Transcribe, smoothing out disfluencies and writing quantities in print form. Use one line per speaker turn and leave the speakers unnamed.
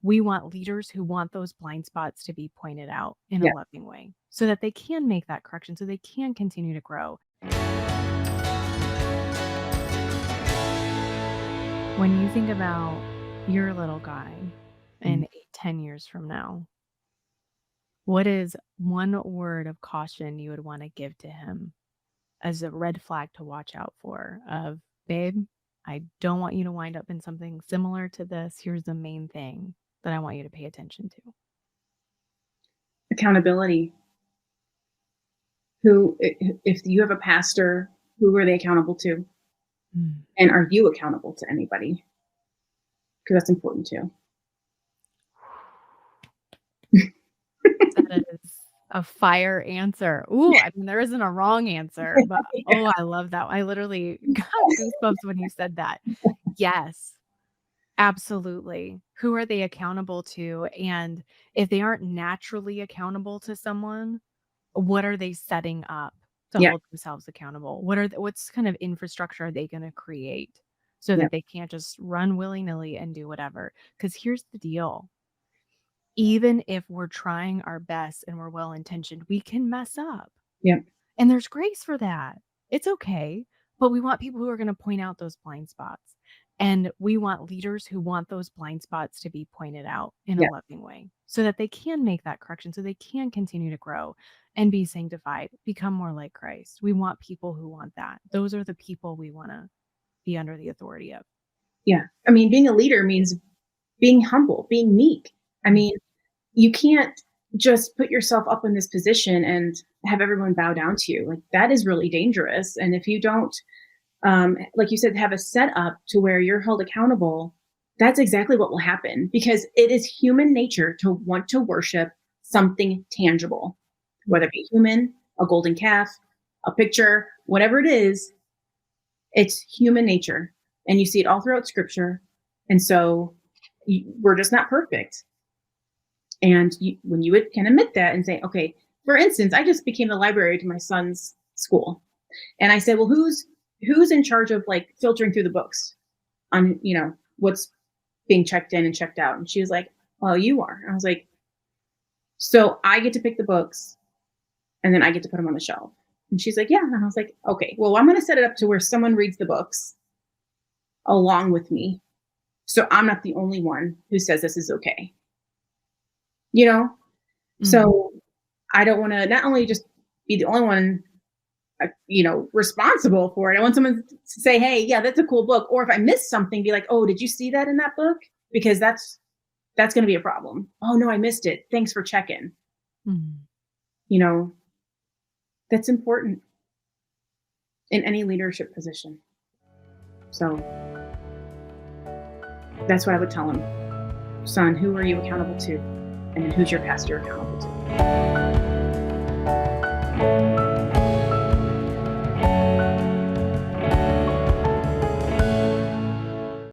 We want leaders who want those blind spots to be pointed out in
Yeah.
a loving way so that they can make that correction, so they can continue to grow. When you think about your little guy in 10 years from now, what is one word of caution you would want to give to him as a red flag to watch out for of, babe, I don't want you to wind up in something similar to this. Here's the main thing that I want you to pay attention to.
Accountability. If you have a pastor, who are they accountable to? And are you accountable to anybody? Because that's important too.
That is a fire answer. Ooh, I mean, there isn't a wrong answer, but oh, I love that. I literally got goosebumps when you said that. Yes, absolutely. Who are they accountable to? And if they aren't naturally accountable to someone, what are they setting up to
Yeah.
hold themselves accountable? What's kind of infrastructure are they going to create so
Yeah.
that they can't just run willy-nilly and do whatever? Because here's the deal. Even if we're trying our best and we're well-intentioned, we can mess up.
Yeah.
And there's grace for that. It's okay. But we want people who are going to point out those blind spots. And we want leaders who want those blind spots to be pointed out in
Yeah.
a loving way so that they can make that correction, so they can continue to grow and be sanctified, become more like Christ. We want people who want that. Those are the people we want to be under the authority of.
Yeah. I mean, being a leader means being humble, being meek. I mean, you can't just put yourself up in this position and have everyone bow down to you. Like, that is really dangerous. And if you don't, like you said, have a setup to where you're held accountable, that's exactly what will happen, because it is human nature to want to worship something tangible, whether it be human, a golden calf, a picture, whatever it is. It's human nature. And you see it all throughout scripture. And so we're just not perfect. And when you can admit that and say, okay, for instance, I just became the library to my son's school. And I said, well, who's in charge of like filtering through the books on, what's being checked in and checked out? And she was like, well, you are. I was like, so I get to pick the books and then I get to put them on the shelf. And she's like, yeah. And I was like, okay, well, I'm going to set it up to where someone reads the books along with me. So I'm not the only one who says this is okay. So I don't want to not only just be the only one, responsible for it. I want someone to say, hey, yeah, that's a cool book. Or if I miss something, be like, oh, did you see that in that book? Because that's going to be a problem. Oh, no, I missed it. Thanks for checking. That's important in any leadership position. So that's what I would tell him. Son, who are you accountable to? And who's your pastor accountable to?